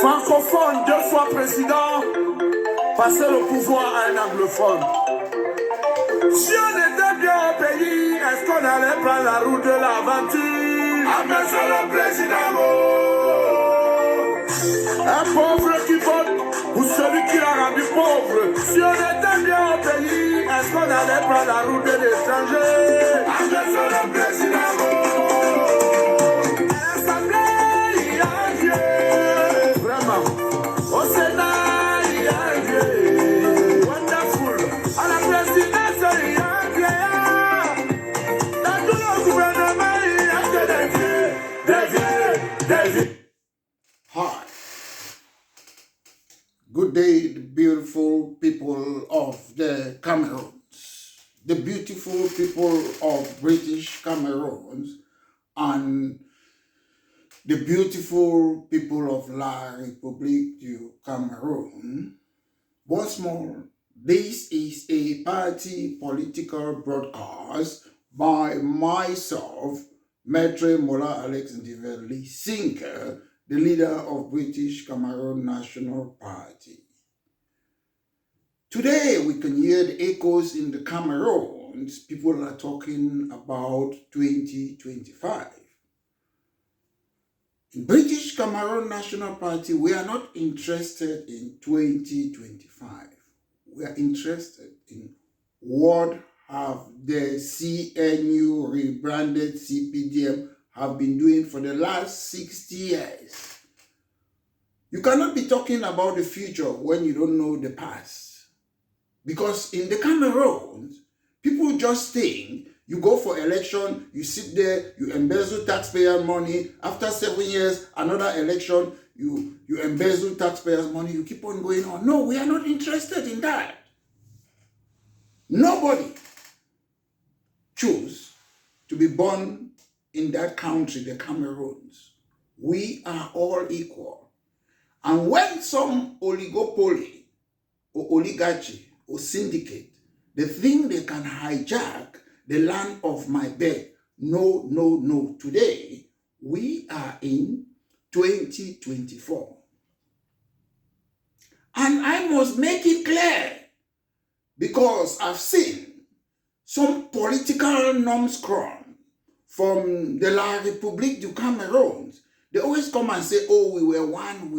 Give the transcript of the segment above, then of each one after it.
Francophone, 2 fois président, passer le pouvoir à un anglophone. Si on était bien au pays, est-ce qu'on allait prendre la route de l'aventure? Ah, mais c'est le président. Un pauvre qui vote pour celui qui l'a rendu pauvre. Si on était bien au pays, est-ce qu'on allait prendre la route de l'étranger? Ah, mais c'est le président. Hi. Good day, the beautiful people of the Cameroons, the beautiful people of British Cameroons, and the beautiful people of La République du Cameroon. Once more, this is a party political broadcast by myself, Maitre Mola Alex Ndiveli Sinker, the leader of British Cameroon National Party. Today, we can hear the echoes in the Cameroons. People are talking about 2025. In British Cameroon National Party, we are not interested in 2025. We are interested in what have the CNU rebranded CPDM have been doing for the last 60 years. You cannot be talking about the future when you don't know the past. Because in the Cameroons, people just think you go for election, you sit there, you embezzle taxpayer money. After 7 years, another election, you embezzle taxpayers' money. You keep on going on. No, we are not interested in that. Nobody chose to be born in that country, the Cameroons. We are all equal. And when some oligopoly or oligarchy or syndicate, they think they can hijack the land of my birth. No, no, no. Today, we are in 2024. And I must make it clear, because I've seen some political numbskull from the La République du Cameroon. They always come and say, oh, we were one,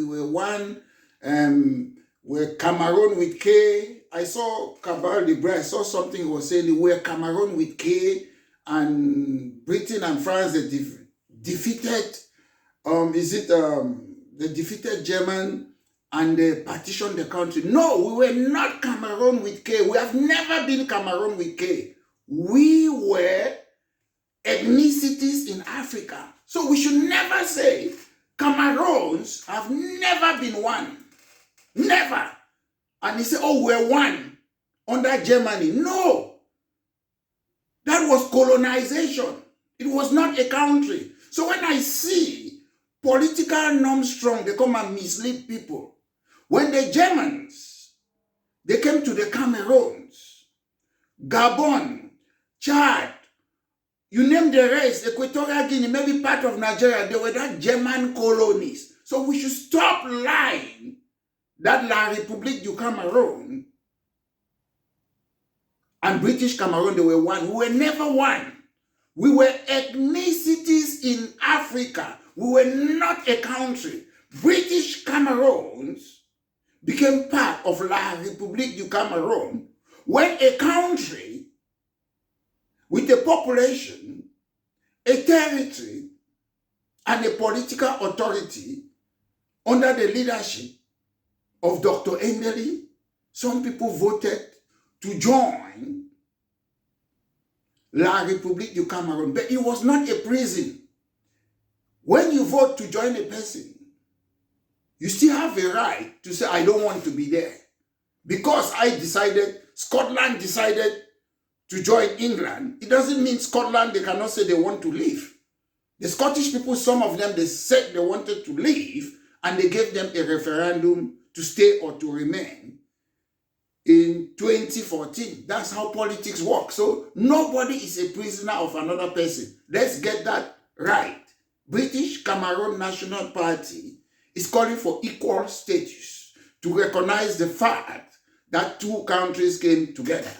we're Cameroon with K. I saw Cabal Libre, I saw something he was saying, we're Cameroon with K, and Britain and France, they defeated, they defeated German and they partitioned the country. No, we were not Cameroon with K. We have never been Cameroon with K. We were ethnicities in Africa. So we should never say Cameroons have never been one. Never. And he said, oh, we're one under Germany. No. That was colonization. It was not a country. So when I see political numbstrong, they come and mislead people. When the Germans, they came to the Cameroons, Gabon, Chad, you name the rest, Equatorial Guinea, maybe part of Nigeria, they were that German colonies. So we should stop lying that La République du Cameroon and British Cameroon, they were one. We were never one. We were ethnicities in Africa. We were not a country. British Cameroons became part of La République du Cameroon when a country with a population, a territory, and a political authority under the leadership of Dr. Endeli, some people voted to join La République du Cameroon, but it was not a prison. When you vote to join a person, you still have a right to say, I don't want to be there. Because Scotland decided to join England, it doesn't mean Scotland, they cannot say they want to leave. The Scottish people, some of them, they said they wanted to leave, and they gave them a referendum to stay or to remain in 2014. That's how politics work. So nobody is a prisoner of another person. Let's get that right. British Cameroon National Party is calling for equal status to recognize the fact that two countries came together.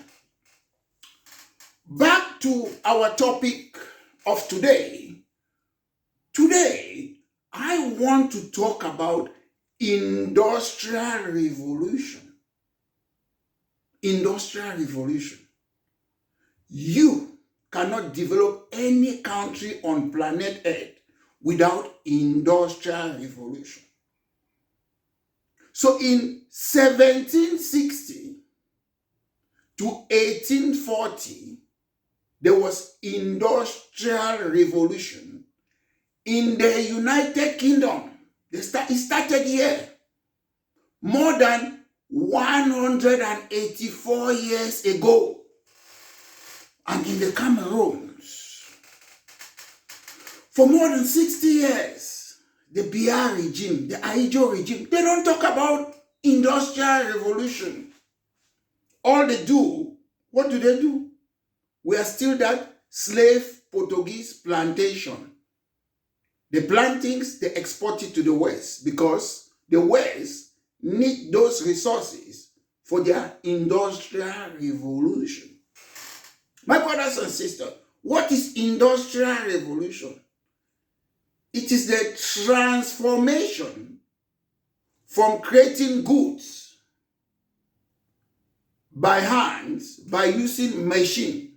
Back to our topic of today. Today, I want to talk about Industrial Revolution. Industrial Revolution. You cannot develop any country on planet Earth without Industrial Revolution. So in 1760 to 1840, there was Industrial Revolution in the United Kingdom. It started here. More than 184 years ago. And in the Cameroons, for more than 60 years, the Biya regime, the Ahidjo regime, they don't talk about Industrial Revolution. All they do, what do? We are still that slave Portuguese plantation. The plantings, they export it to the West because the West need those resources for their Industrial Revolution. My brothers and sisters, what is Industrial Revolution? It is the transformation from creating goods by hands, by using machine.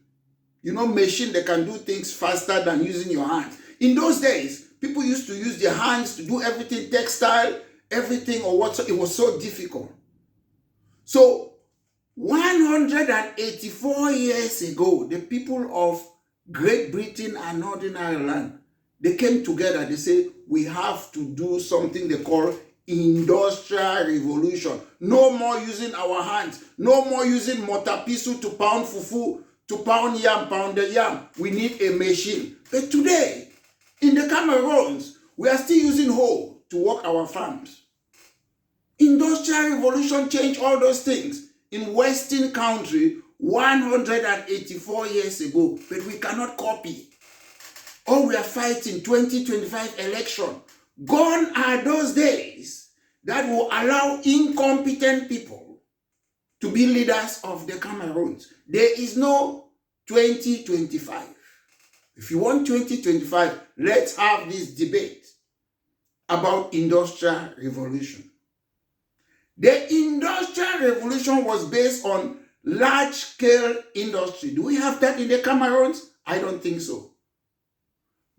You know, machine that can do things faster than using your hands. In those days, people used to use their hands to do everything, textile, everything or what. It was so difficult. So 184 years ago, the people of Great Britain and Northern Ireland, they came together. They say, we have to do something they call Industrial Revolution. No more using our hands. No more using mortar pestle to pound fufu, to pound yam, pound the yam. We need a machine. But today, in the Cameroons, we are still using hoe to work our farms. Industrial Revolution changed all those things in Western country 184 years ago, but we cannot copy. All we are fighting 2025 election. Gone are those days that will allow incompetent people to be leaders of the Cameroons. There is no 2025. If you want 2025, let's have this debate about Industrial Revolution. The Industrial Revolution was based on large-scale industry. Do we have that in the Cameroons? I don't think so.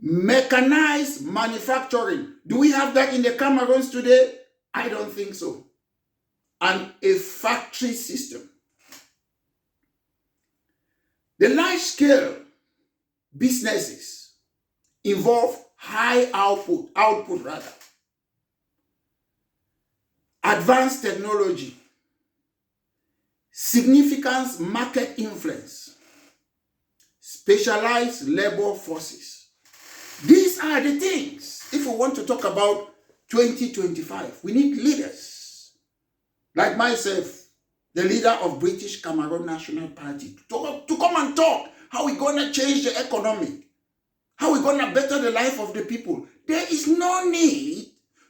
Mechanized manufacturing. Do we have that in the Cameroons today? I don't think so. And a factory system. The large-scale businesses involve high output, advanced technology, significant market influence, specialized labor forces. These are the things, if we want to talk about 2025, we need leaders like myself, the leader of British Cameroon National Party, to come and talk how we're going to change the economy, how we're going to better the life of the people. There is no need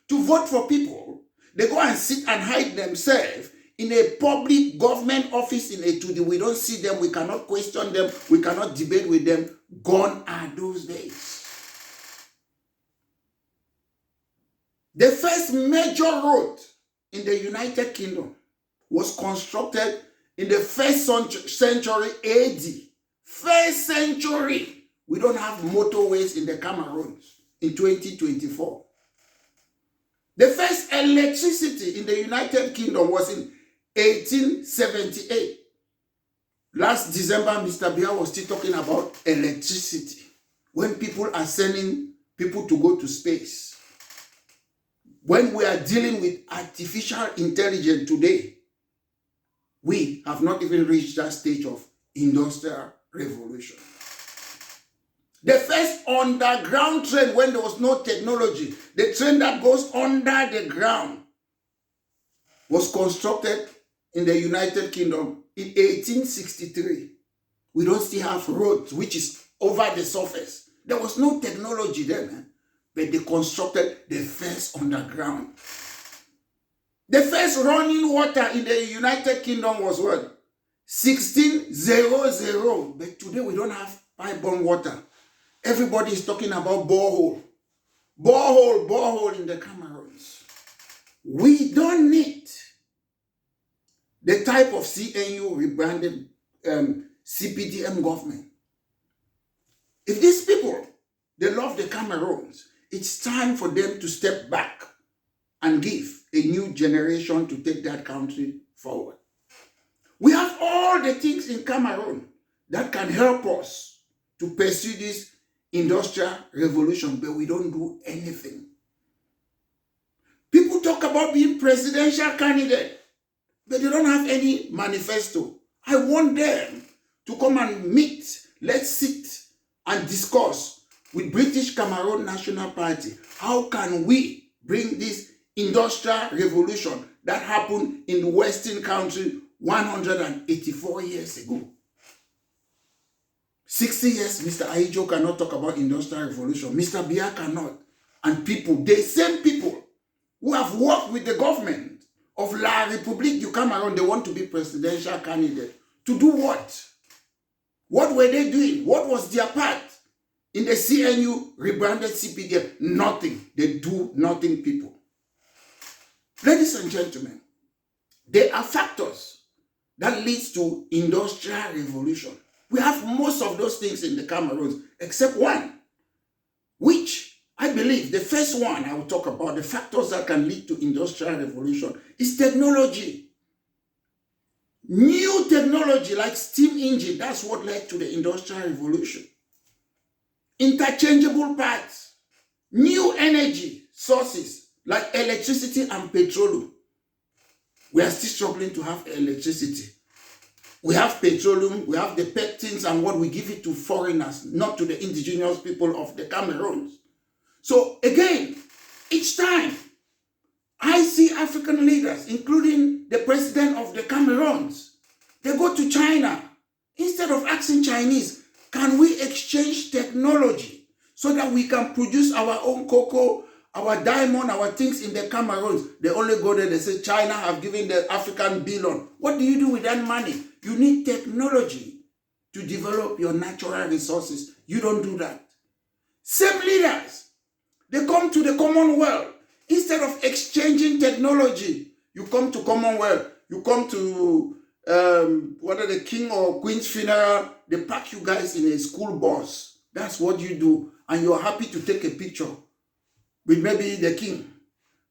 to vote for people. They go and sit and hide themselves in a public government office in Etude. We don't see them, we cannot question them, we cannot debate with them. Gone are those days. The first major road in the United Kingdom was constructed in the 1st century AD. First century. We don't have motorways in the Cameroons in 2024. The first electricity in the United Kingdom was in 1878. Last December, Mr. Biya was still talking about electricity. When people are sending people to go to space. When we are dealing with artificial intelligence today, we have not even reached that stage of Industrial Revolution. The first underground train, when there was no technology, the train that goes under the ground, was constructed in the United Kingdom in 1863. We don't still have roads, which is over the surface. There was no technology then. but they constructed the first underground. The first running water in the United Kingdom was what? 1600. But today we don't have pipe-borne water. Everybody is talking about borehole. Borehole in the Cameroons. We don't need the type of CNU rebranded CPDM government. If these people, they love the Cameroons, it's time for them to step back and give a new generation to take that country forward. We have all the things in Cameroon that can help us to pursue this industrial revolution, but we don't do anything. People talk about being presidential candidate, but they don't have any manifesto. I want them to come and meet. Let's sit and discuss with British Cameroon National Party. How can we bring this industrial revolution that happened in the Western country 184 years ago? 60 years, Mr. Ahidjo cannot talk about industrial revolution. Mr. Biya cannot. And people, the same people who have worked with the government of La République du Cameroun, they want to be presidential candidate. To do what? What were they doing? What was their part in the CNU rebranded CPDM? Nothing. They do nothing, people. Ladies and gentlemen, there are factors that leads to industrial revolution. We have most of those things in the Cameroons, except one, which I believe the first one I will talk about, the factors that can lead to industrial revolution, is technology. New technology like steam engine, that's what led to the industrial revolution. Interchangeable parts, new energy sources like electricity and petroleum. We are still struggling to have electricity. We have petroleum, we have the pectins and what we give it to foreigners, not to the indigenous people of the Cameroons. So again, each time I see African leaders, including the president of the Cameroons, they go to China. Instead of asking Chinese, can we exchange technology so that we can produce our own cocoa, our diamond, our things in the Cameroons? They only go there, they say China have given the African billion. What do you do with that money? You need technology to develop your natural resources. You don't do that. Same leaders, they come to the Commonwealth. Instead of exchanging technology, you come to Commonwealth, you come to whether the king or queen's funeral, they pack you guys in a school bus. That's what you do. And you're happy to take a picture with maybe the king,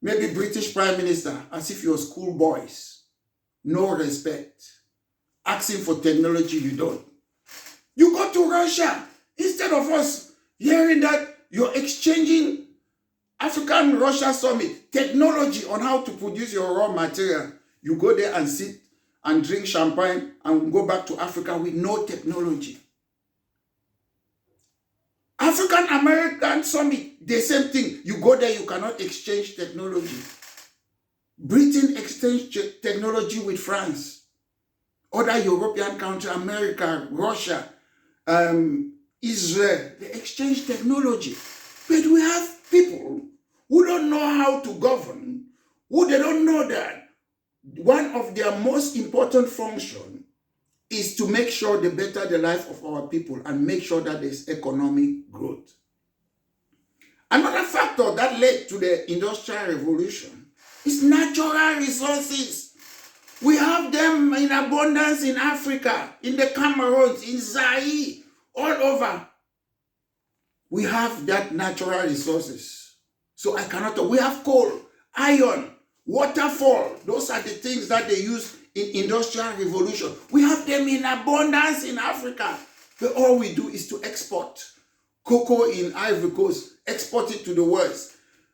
maybe British Prime Minister, as if you're schoolboys. No respect. Asking for technology, you don't. You go to Russia. Instead of us hearing that you're exchanging African-Russia Summit, technology on how to produce your raw material, you go there and sit and drink champagne and go back to Africa with no technology. African-American Summit, the same thing. You go there, you cannot exchange technology. Britain exchanged technology with France. Other European countries, America, Russia, Israel, they exchange technology. But we have people who don't know how to govern, who they don't know that one of their most important functions is to make sure they better the life of our people and make sure that there's economic growth. Another factor that led to the Industrial Revolution is natural resources. We have them in abundance in Africa, in the Cameroons, in Zaire, all over. We have that natural resources. So I cannot talk. We have coal, iron, waterfall. Those are the things that they use in Industrial Revolution. We have them in abundance in Africa. But all we do is to export. Cocoa in Ivory Coast, export it to the West.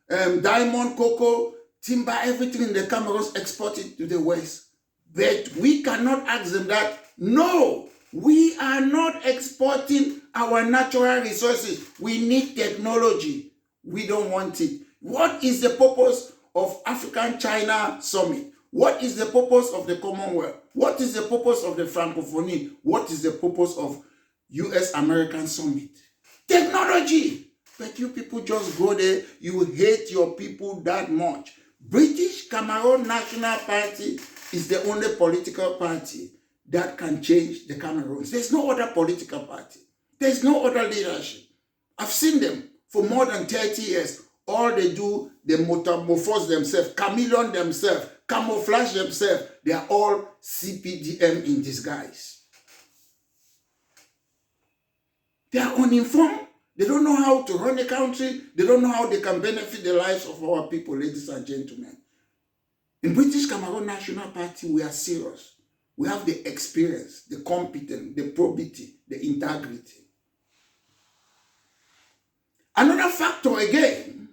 Diamond, cocoa, timber, everything in the Cameroons, export it to the West. But we cannot ask them that, no, we are not exporting our natural resources. We need technology. We don't want it. What is the purpose of African-China Summit? What is the purpose of the Commonwealth? What is the purpose of the Francophonie? What is the purpose of US-American Summit? Technology. But you people just go there, you hate your people that much. British Cameroon National Party is the only political party that can change the Cameroons. There's no other political party. There's no other leadership. I've seen them for more than 30 years. All they do, they metamorphose themselves, chameleon themselves, camouflage themselves. They are all CPDM in disguise. They are uninformed. They don't know how to run the country. They don't know how they can benefit the lives of our people, ladies and gentlemen. In British Cameroon National Party, we are serious. We have the experience, the competence, the probity, the integrity. Another factor again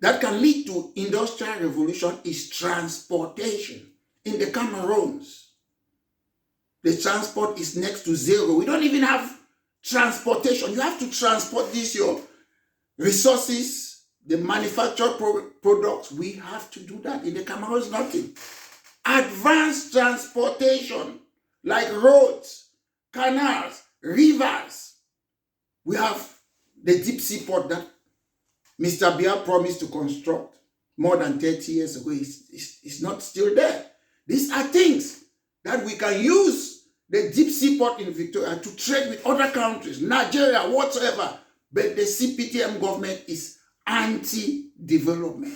that can lead to industrial revolution is transportation. In the Cameroons, the transport is next to zero. We don't even have transportation. You have to transport your resources, the manufactured products. We have to do that. In the Cameroons, nothing. Advanced transportation, like roads, canals, rivers. We have the deep sea port that Mr. Biya promised to construct more than 30 years ago. It's not still there. These are things that we can use the deep sea port in Victoria to trade with other countries, Nigeria, whatsoever. But the CPDM government is anti-development.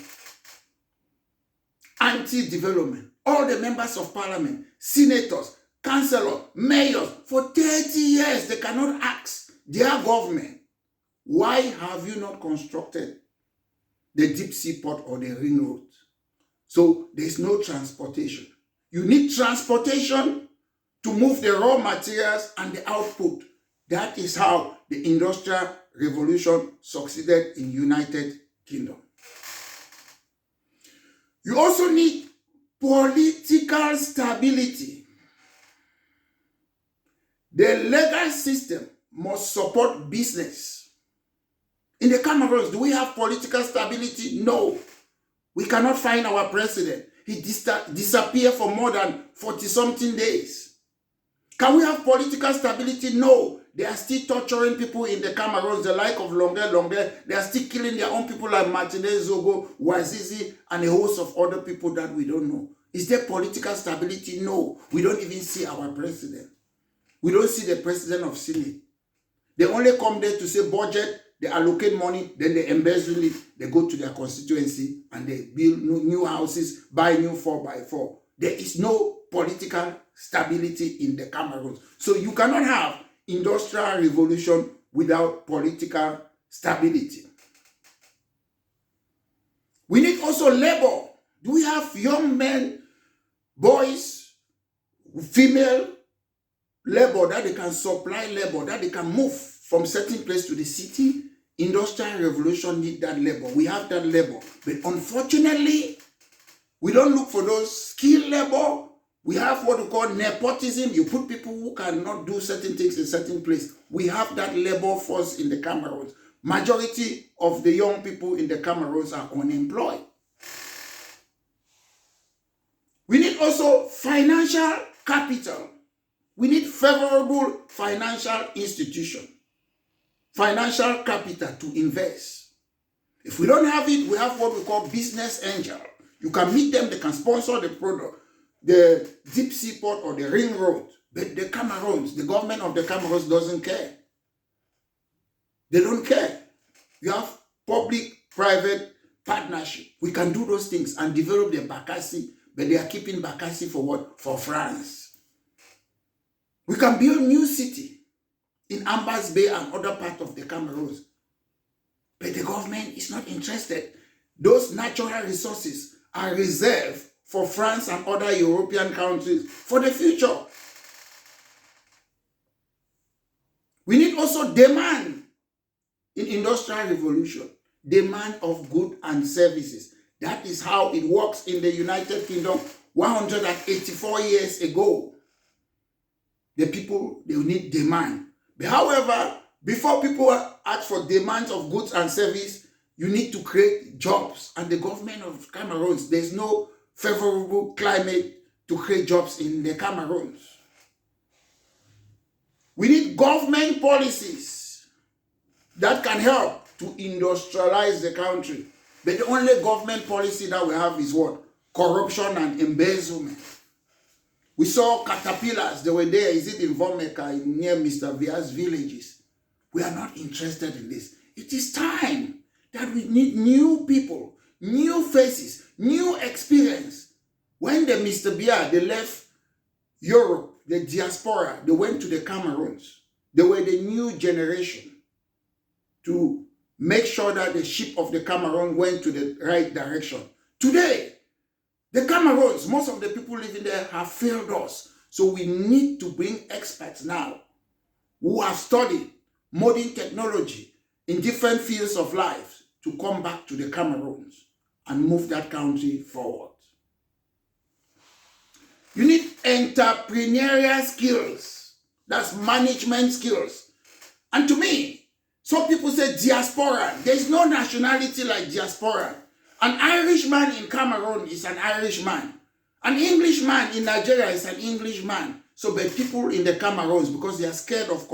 Anti-development. All the members of parliament, senators, councillors, mayors, for 30 years, they cannot ask their government, why have you not constructed the deep sea port or the ring road? So there's no transportation. You need transportation to move the raw materials and the output. That is how the Industrial Revolution succeeded in United Kingdom. You also need political stability. The legal system must support business. In the Cameroons, do we have political stability? No. We cannot find our president. He disappeared for more than 40-something days. Can we have political stability? No. They are still torturing people in the Cameroons, the like of Longue. They are still killing their own people like Martinez, Zogo, Wazizi, and a host of other people that we don't know. Is there political stability? No. We don't even see our president. We don't see the president of Senate. They only come there to say budget, they allocate money, then they embezzle it, they go to their constituency and they build new houses, buy new 4x4. There is no political stability in the Cameroons. So you cannot have industrial revolution without political stability. We need also labor. Do we have young men, boys, female labor that they can supply labor, that they can move from certain place to the city? Industrial revolution need that labor. We have that labor. But unfortunately, we don't look for those skilled labor. We have what we call nepotism. You put people who cannot do certain things in certain place. We have that labor force in the Cameroons. Majority of the young people in the Cameroons are unemployed. We need also financial capital. We need favorable financial institution, financial capital to invest. If we don't have it, we have what we call business angel. You can meet them, they can sponsor the product, the deep sea port or the ring road. But the Cameroons, the government of the Cameroons doesn't care. They don't care. You have public-private partnership. We can do those things and develop the Bakassi, but they are keeping Bakassi for what? For France. We can build new city in Ambas Bay and other parts of the Cameroons. But the government is not interested. Those natural resources are reserved for France and other European countries for the future. We need also demand in industrial revolution. Demand of goods and services. That is how it works in the United Kingdom 184 years ago. The people, they need demand. But however, before people ask for demands of goods and service, you need to create jobs. And the government of Cameroons, there's no favorable climate to create jobs in the Cameroons. We need government policies that can help to industrialize the country. But the only government policy that we have is what? Corruption and embezzlement. We saw caterpillars, they were there, is it in Vomeka, near Mr. Via's villages? We are not interested in this. It is time that we need new people, new faces, new experience. When the Mr. Bia, they left Europe, the diaspora, they went to the Cameroons. They were the new generation to make sure that the ship of the Cameroon went to the right direction. Today, the Cameroons, most of the people living there have failed us. So we need to bring experts now who have studied modern technology in different fields of life to come back to the Cameroons and move that country forward. You need entrepreneurial skills. That's management skills. And to me, some people say diaspora. There's no nationality like diaspora. An Irishman in Cameroon is an Irishman. An Englishman in Nigeria is an Englishman. So, but people in the Cameroons, because they are scared of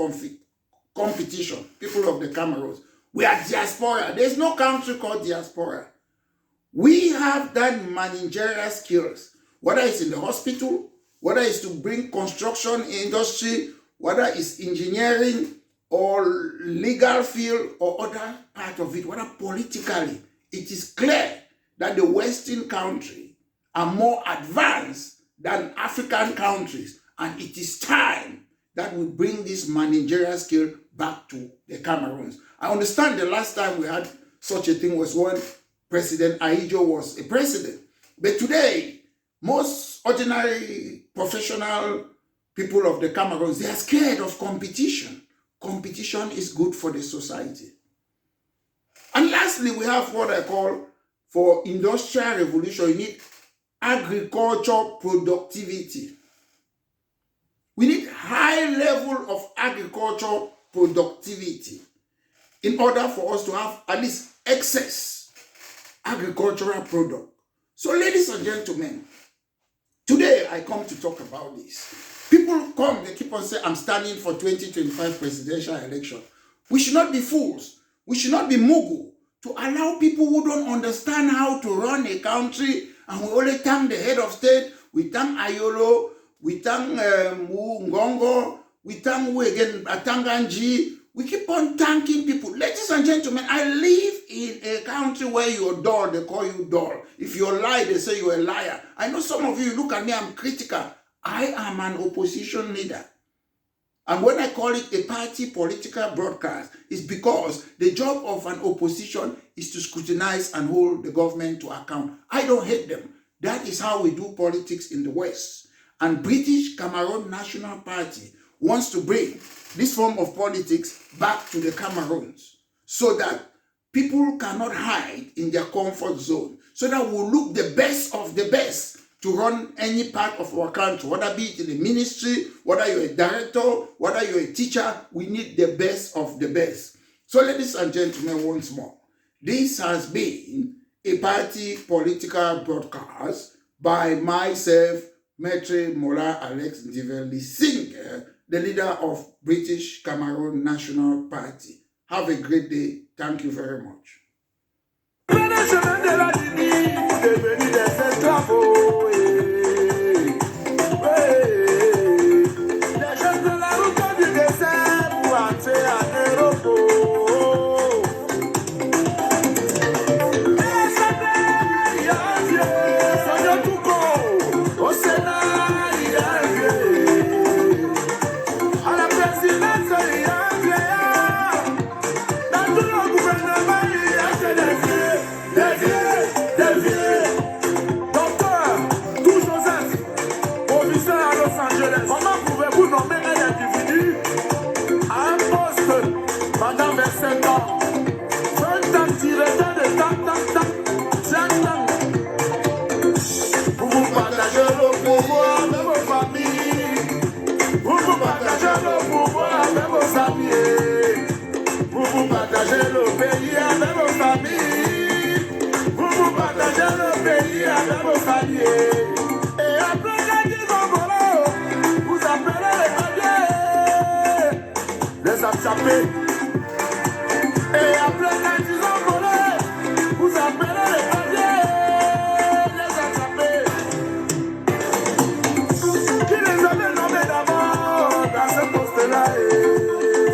competition, people of the Cameroons, we are diaspora. There's no country called diaspora. We have that managerial skills, whether it's in the hospital, whether it's to bring construction industry, whether it's engineering or legal field or other part of it, whether politically. It is clear that the Western countries are more advanced than African countries, and it is time that we bring this managerial skill back to the Cameroons. I understand the last time we had such a thing was when President Ahidjo was a president. But today, most ordinary professional people of the Cameroons, they are scared of competition. Competition is good for the society. And lastly, we have what I call, for industrial revolution, you need agriculture productivity. We need high level of agriculture productivity in order for us to have at least excess agricultural product. So ladies and gentlemen, today I come to talk about this. People come, they keep on saying, I'm standing for 2025 presidential election. We should not be fools. We should not be mugu to allow people who don't understand how to run a country, and we only thank the head of state, we thank Ayolo, we thank Ngongo, we thank who again, Atanganji. We keep on thanking people. Ladies and gentlemen, I live in a country where you're dull, they call you dull. If you're a liar, they say you're a liar. I know some of you look at me, I'm critical. I am an opposition leader. And when I call it a party political broadcast, it's because the job of an opposition is to scrutinize and hold the government to account. I don't hate them. That is how we do politics in the West. And British Cameroon National Party wants to bring this form of politics back to the Cameroons so that people cannot hide in their comfort zone, so that we'll look the best of the best to run any part of our country, whether be it in the ministry, whether you're a director, whether you're a teacher, we need the best of the best. So ladies and gentlemen, once more, this has been a party political broadcast by myself, Maitre Mola Alex Ndiveli Singer, the leader of British Cameroon National Party. Have a great day. Thank you very much. Les attraper. Et après, quand ils ont volé, vous appelez les papiers, les attrapés. Qui les avait nommés d'abord dans ce poste-là?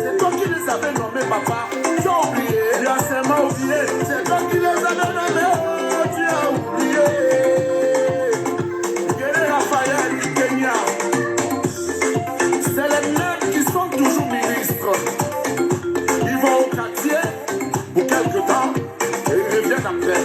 C'est toi qui les avais nommés, papa. Tu as oublié, tu as seulement oublié. C'est toi qui les avais nommés, oh, tu as oublié. Guéret Raphaël Kenya. C'est les mêmes qui sont toujours ministres. Ils vont au quartier pour quelque temps et ils reviennent après.